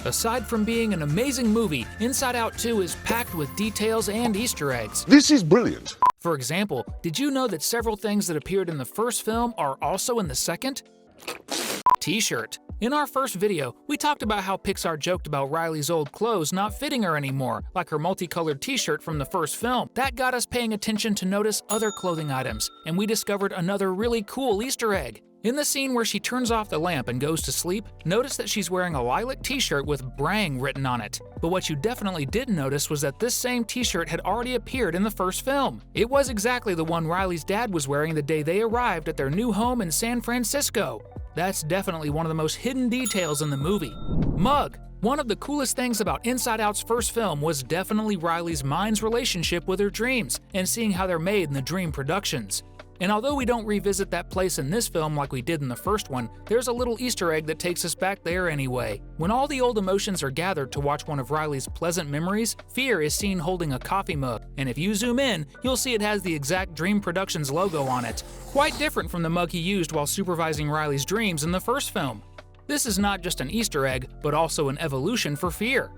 Aside from being an amazing movie, Inside Out 2 is packed with details and Easter eggs. This is brilliant. For example, did you know that several things that appeared in the first film are also in the second? T-shirt. In our first video, we talked about how Pixar joked about Riley's old clothes not fitting her anymore, like her multicolored t-shirt from the first film. That got us paying attention to notice other clothing items, and we discovered another really cool Easter egg. In the scene where she turns off the lamp and goes to sleep, notice that she's wearing a lilac t-shirt with Brang written on it. But what you definitely didn't notice was that this same t-shirt had already appeared in the first film. It was exactly the one Riley's dad was wearing the day they arrived at their new home in San Francisco. That's definitely one of the most hidden details in the movie. Mug. One of the coolest things about Inside Out's first film was definitely Riley's mind's relationship with her dreams and seeing how they're made in the dream productions. And although we don't revisit that place in this film like we did in the first one, there's a little Easter egg that takes us back there anyway. When all the old emotions are gathered to watch one of Riley's pleasant memories, Fear is seen holding a coffee mug, and if you zoom in, you'll see it has the exact Dream Productions logo on it. Quite different from the mug he used while supervising Riley's dreams in the first film. This is not just an Easter egg, but also an evolution for Fear.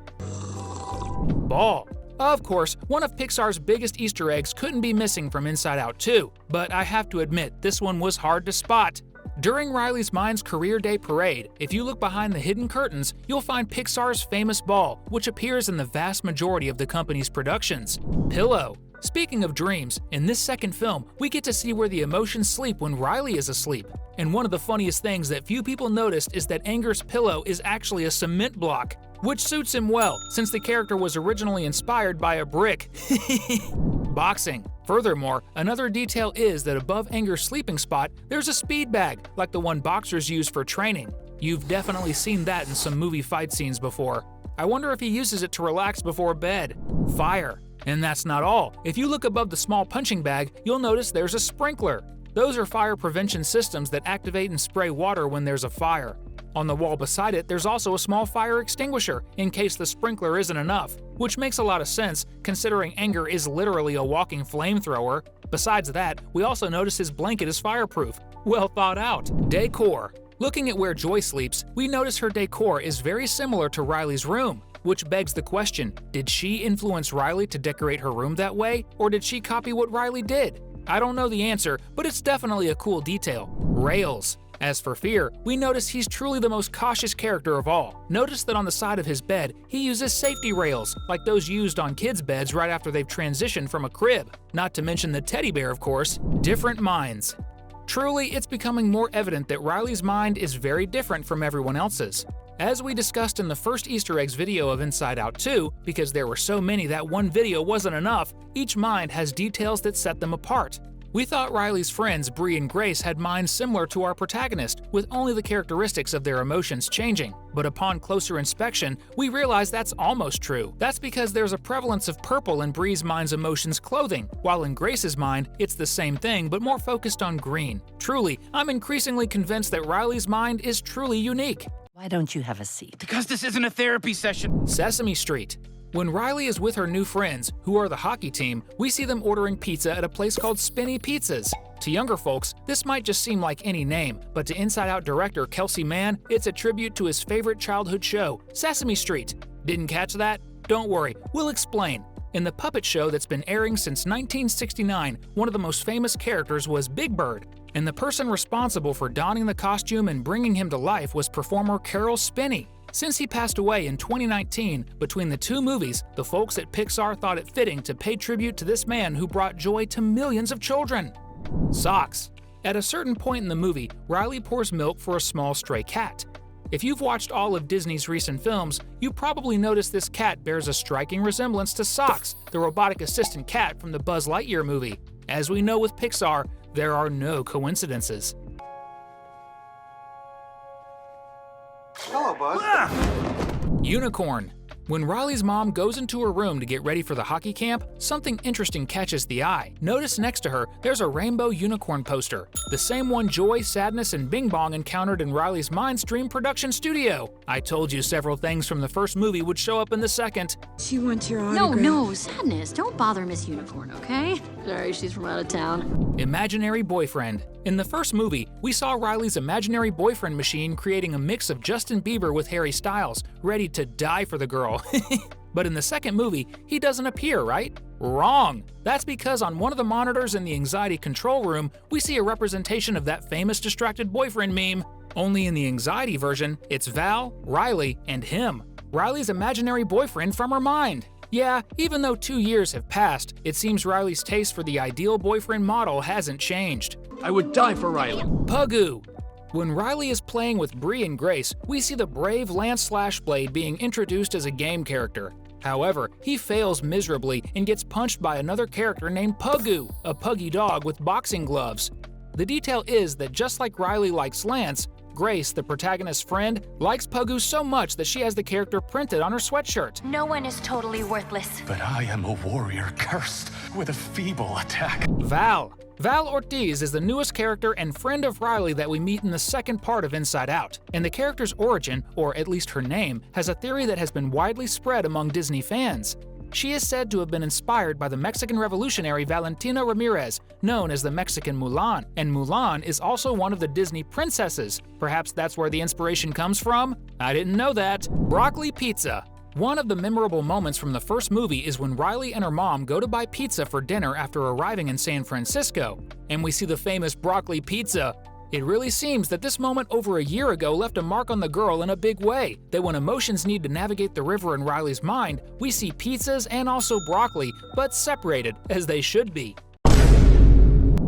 Ball. Of course, one of Pixar's biggest Easter eggs couldn't be missing from Inside Out 2, but I have to admit, this one was hard to spot. During Riley's Mind's Career Day Parade, if you look behind the hidden curtains, you'll find Pixar's famous ball, which appears in the vast majority of the company's productions. Pillow. Speaking of dreams, in this second film, we get to see where the emotions sleep when Riley is asleep. And one of the funniest things that few people noticed is that Anger's pillow is actually a cement block, which suits him well, since the character was originally inspired by a brick. Boxing. Furthermore, another detail is that above Anger's sleeping spot, there's a speed bag, like the one boxers use for training. You've definitely seen that in some movie fight scenes before. I wonder if he uses it to relax before bed. Fire. And that's not all. If you look above the small punching bag, you'll notice there's a sprinkler. Those are fire prevention systems that activate and spray water when there's a fire. On the wall beside it, there's also a small fire extinguisher in case the sprinkler isn't enough, which makes a lot of sense considering Anger is literally a walking flamethrower. Besides that, we also notice his blanket is fireproof. Well thought out. Decor. Looking at where Joy sleeps, we notice her decor is very similar to Riley's room, which begs the question, did she influence Riley to decorate her room that way, or did she copy what Riley did? I don't know the answer, but it's definitely a cool detail. Rails. As for Fear, we notice he's truly the most cautious character of all. Notice that on the side of his bed, he uses safety rails, like those used on kids' beds right after they've transitioned from a crib. Not to mention the teddy bear, of course. Different minds. Truly, it's becoming more evident that Riley's mind is very different from everyone else's. As we discussed in the first Easter eggs video of Inside Out 2, because there were so many that one video wasn't enough, each mind has details that set them apart. We thought Riley's friends Bree and Grace had minds similar to our protagonist, with only the characteristics of their emotions changing. But upon closer inspection, we realize that's almost true. That's because there's a prevalence of purple in Bree's mind's emotions clothing, while in Grace's mind, it's the same thing but more focused on green. Truly, I'm increasingly convinced that Riley's mind is truly unique. Why don't you have a seat? Because this isn't a therapy session. Sesame Street. When Riley is with her new friends, who are the hockey team, we see them ordering pizza at a place called Spinny Pizzas. To younger folks, this might just seem like any name, but to Inside Out director Kelsey Mann, it's a tribute to his favorite childhood show, Sesame Street. Didn't catch that? Don't worry, we'll explain. In the puppet show that's been airing since 1969, one of the most famous characters was Big Bird, and the person responsible for donning the costume and bringing him to life was performer Carol Spinney. Since he passed away in 2019, between the two movies, the folks at Pixar thought it fitting to pay tribute to this man who brought joy to millions of children. Socks. At a certain point in the movie, Riley pours milk for a small stray cat. If you've watched all of Disney's recent films, you probably noticed this cat bears a striking resemblance to Socks, the robotic assistant cat from the Buzz Lightyear movie. As we know with Pixar, there are no coincidences. Hello, Buzz. Unicorn. When Riley's mom goes into her room to get ready for the hockey camp, something interesting catches the eye. Notice next to her, there's a rainbow unicorn poster, the same one Joy, Sadness, and Bing Bong encountered in Riley's Mind's Dream production studio. I told you several things from the first movie would show up in the second. Do you want your autograph? No, Sadness. Don't bother Miss Unicorn, okay? Sorry, she's from out of town. Imaginary boyfriend. In the first movie, we saw Riley's imaginary boyfriend machine creating a mix of Justin Bieber with Harry Styles, ready to die for the girl. But in the second movie, he doesn't appear, right? Wrong! That's because on one of the monitors in the anxiety control room, we see a representation of that famous distracted boyfriend meme. Only in the anxiety version, it's Val, Riley, and him. Riley's imaginary boyfriend from her mind. Yeah, even though 2 years have passed, it seems Riley's taste for the ideal boyfriend model hasn't changed. I would die for Riley. Pugu. When Riley is playing with Bree and Grace, we see the brave Lance Slashblade being introduced as a game character. However, he fails miserably and gets punched by another character named Pugu, a puggy dog with boxing gloves. The detail is that just like Riley likes Lance, Grace, the protagonist's friend, likes Pugu so much that she has the character printed on her sweatshirt. No one is totally worthless. But I am a warrior cursed with a feeble attack. Val. Val Ortiz is the newest character and friend of Riley that we meet in the second part of Inside Out. And the character's origin, or at least her name, has a theory that has been widely spread among Disney fans. She is said to have been inspired by the Mexican revolutionary Valentina Ramirez, known as the Mexican Mulan, and Mulan is also one of the Disney princesses. Perhaps that's where the inspiration comes from? I didn't know that. Broccoli pizza. One of the memorable moments from the first movie is when Riley and her mom go to buy pizza for dinner after arriving in San Francisco, and we see the famous broccoli pizza. It really seems that this moment over a year ago left a mark on the girl in a big way, that when emotions need to navigate the river in Riley's mind, we see pizzas and also broccoli, but separated, as they should be.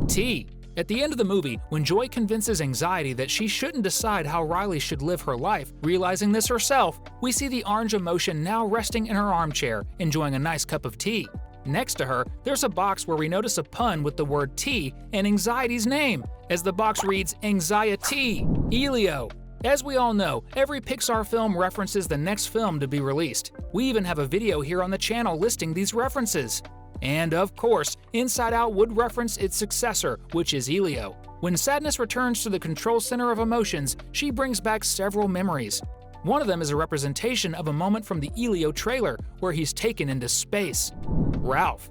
Tea. At the end of the movie, when Joy convinces Anxiety that she shouldn't decide how Riley should live her life, realizing this herself, we see the orange emotion now resting in her armchair, enjoying a nice cup of tea. Next to her, there's a box where we notice a pun with the word tea and Anxiety's name, as the box reads Anxiety, Ilio. As we all know, every Pixar film references the next film to be released. We even have a video here on the channel listing these references. And of course, Inside Out would reference its successor, which is Ilio. When sadness returns to the control center of emotions, she brings back several memories. One of them is a representation of a moment from the Ilio trailer, where he's taken into space. Ralph.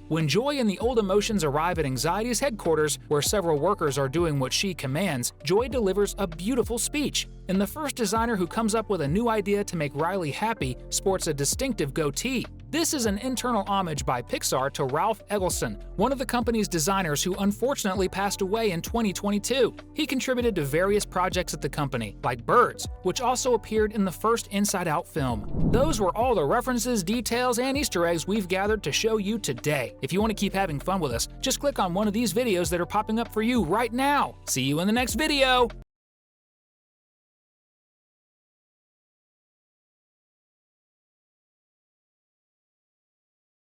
When Joy and the old emotions arrive at Anxiety's headquarters, where several workers are doing what she commands, Joy delivers a beautiful speech. And the first designer who comes up with a new idea to make Riley happy sports a distinctive goatee. This is an internal homage by Pixar to Ralph Eggleston, one of the company's designers who unfortunately passed away in 2022. He contributed to various projects at the company, like Birds, which also appeared in the first Inside Out film. Those were all the references, details, and Easter eggs we've gathered to show you today. If you want to keep having fun with us, just click on one of these videos that are popping up for you right now. See you in the next video!